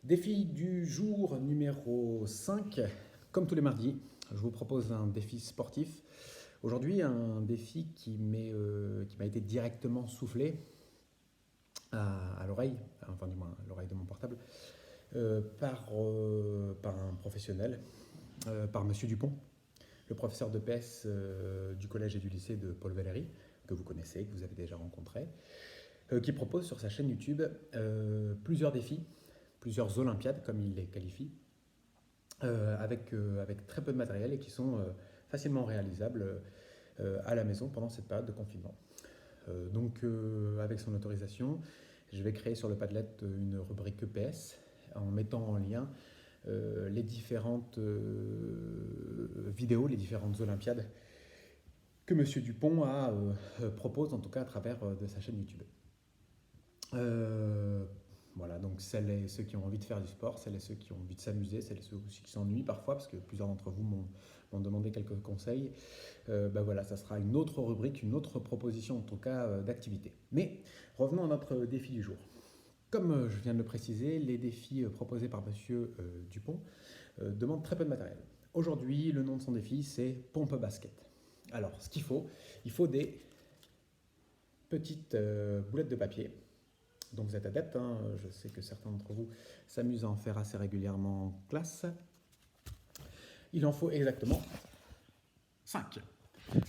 Défi du jour numéro 5. Comme tous les mardis, je vous propose un défi sportif. Aujourd'hui, un défi qui m'a été directement soufflé à l'oreille, enfin du moins à l'oreille de mon portable, par un professionnel, par Monsieur Dupont, le professeur de PS du collège et du lycée de Paul Valéry, que vous connaissez, que vous avez déjà rencontré, qui propose sur sa chaîne YouTube plusieurs défis, plusieurs Olympiades, comme il les qualifie, avec très peu de matériel et qui sont facilement réalisables à la maison pendant cette période de confinement. Avec son autorisation, je vais créer sur le Padlet une rubrique EPS en mettant en lien les différentes vidéos, les différentes Olympiades que M. Dupont propose, en tout cas à travers de sa chaîne YouTube. Voilà, donc celles et ceux qui ont envie de faire du sport, celles et ceux qui ont envie de s'amuser, celles et ceux aussi qui s'ennuient parfois, parce que plusieurs d'entre vous m'ont demandé quelques conseils. Voilà, ça sera une autre rubrique, une autre proposition en tout cas d'activité. Mais revenons à notre défi du jour. Comme je viens de le préciser, les défis proposés par Monsieur Dupont demandent très peu de matériel. Aujourd'hui, le nom de son défi, c'est pompe basket. Alors, ce qu'il faut, il faut des petites boulettes de papier. Donc vous êtes adepte, hein, je sais que certains d'entre vous s'amusent à en faire assez régulièrement en classe. Il en faut exactement 5.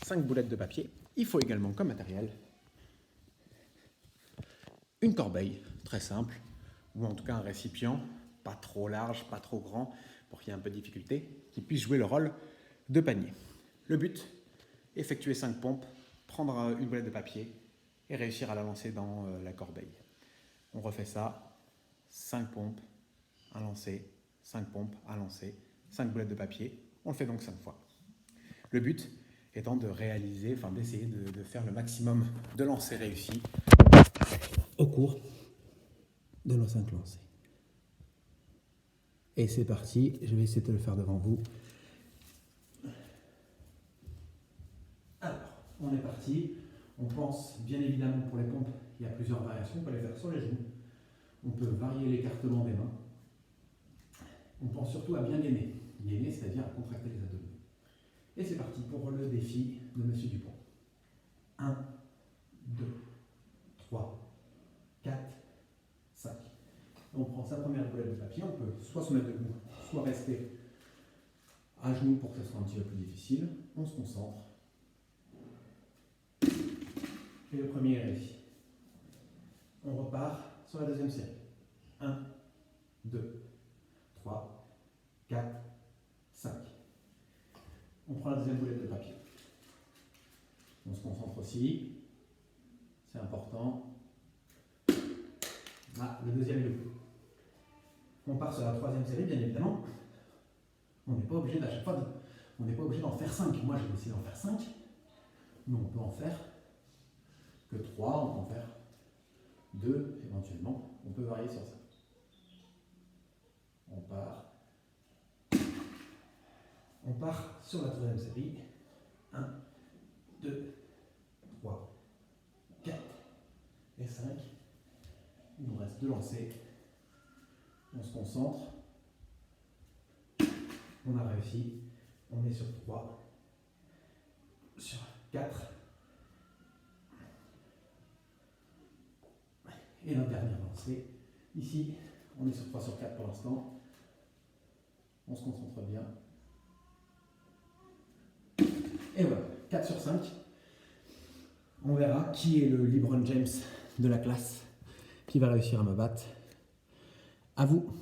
5 boulettes de papier. Il faut également comme matériel une corbeille, très simple, ou en tout cas un récipient, pas trop large, pas trop grand, pour qu'il y ait un peu de difficulté, qui puisse jouer le rôle de panier. Le but, effectuer 5 pompes, prendre une boulette de papier et réussir à la lancer dans la corbeille. On refait ça, 5 pompes, un lancer, 5 pompes, un lancer, 5 boulettes de papier. On le fait donc 5 fois. Le but étant de réaliser, d'essayer de faire le maximum de lancers réussis au cours de nos 5 lancers. Et c'est parti, je vais essayer de le faire devant vous. Alors, on est parti. On pense bien évidemment pour les pompes, il y a plusieurs variations. On peut les faire sur les genoux. On peut varier l'écartement des mains. On pense surtout à bien gainer. Gainer, c'est-à-dire à contracter les abdominaux. Et c'est parti pour le défi de M. Dupont. 1, 2, 3, 4, 5. On prend sa première boulette de papier. On peut soit se mettre debout, soit rester à genoux pour que ce soit un petit peu plus difficile. On se concentre. Et le premier est réussi. On repart sur la deuxième série. 1, 2, 3, 4, 5. On prend la deuxième boulette de papier. On se concentre aussi. C'est important. Ah, le deuxième est debout. On part sur la troisième série, bien évidemment. On n'est pas obligé d'à chaque fois, on n'est pas obligé d'en faire 5. Moi, j'ai décidé d'en faire 5. Mais on peut en faire que 3, on peut en faire 2 éventuellement. On peut varier sur ça. On part sur la troisième série. 1, 2, 3, 4 et 5. Il nous reste 2 lancers. On se concentre. On a réussi. On est sur 3, sur 4. Et notre dernier lancé. Ici, on est sur 3 sur 4 pour l'instant. On se concentre bien. Et voilà, 4 sur 5. On verra qui est le LeBron James de la classe qui va réussir à me battre. À vous.